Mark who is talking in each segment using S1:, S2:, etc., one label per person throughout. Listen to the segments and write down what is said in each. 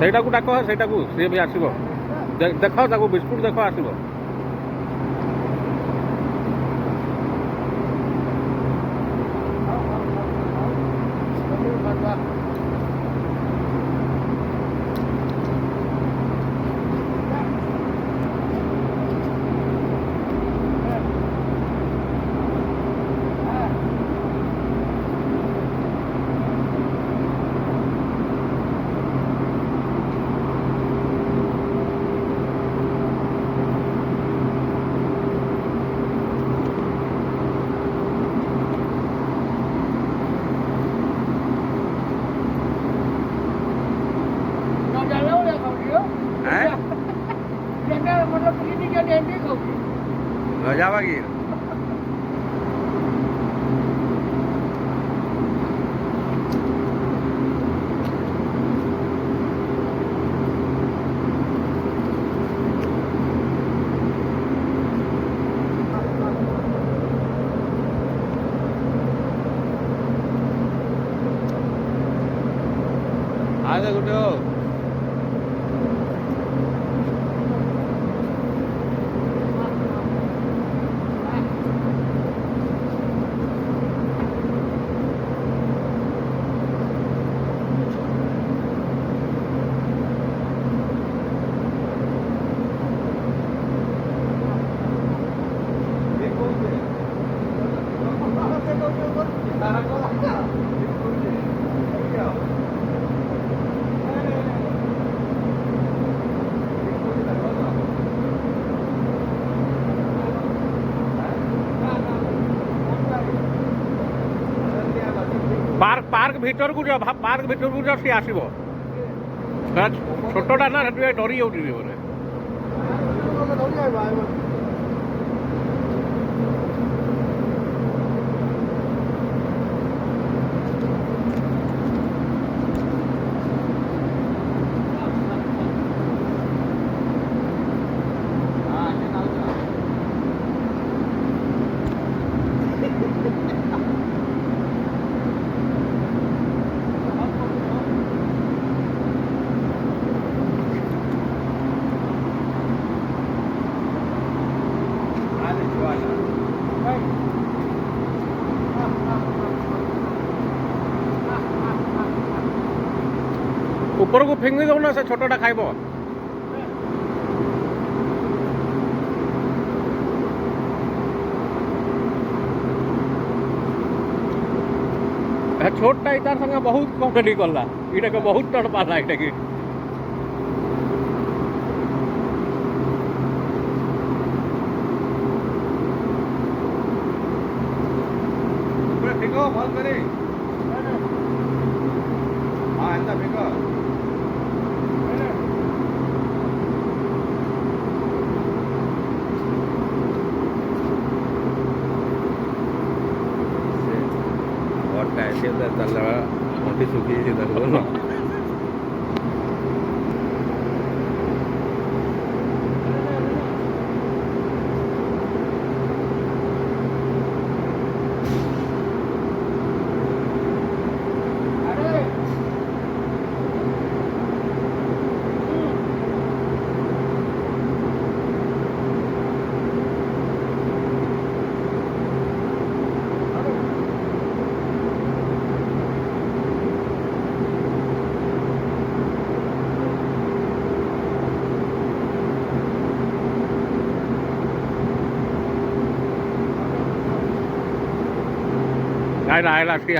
S1: ସେଇଟାକୁ ଡାକ ସେଇଟାକୁ ସିଏ ବି ଆସିବ ଦେଖ ତାକୁ ବିସ୍କୁଟ ଦେଖ ଆସିବ। Gak lagi. Ada kudu. Park भीतर को जा पार्क भीतर को जा सी आसीबो छोटटा ना डरी जाउटी बोले ऊपर को फिंगी दो ना से छोटा खाइब छोटा तार संगे बहुत कॉमेडी कला इटा के बहुत टड़ पाला इटा के फिको भल करे हां एंदा फिको कैसे चल रहा मोटी सूखी इधर ना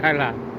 S1: Hay là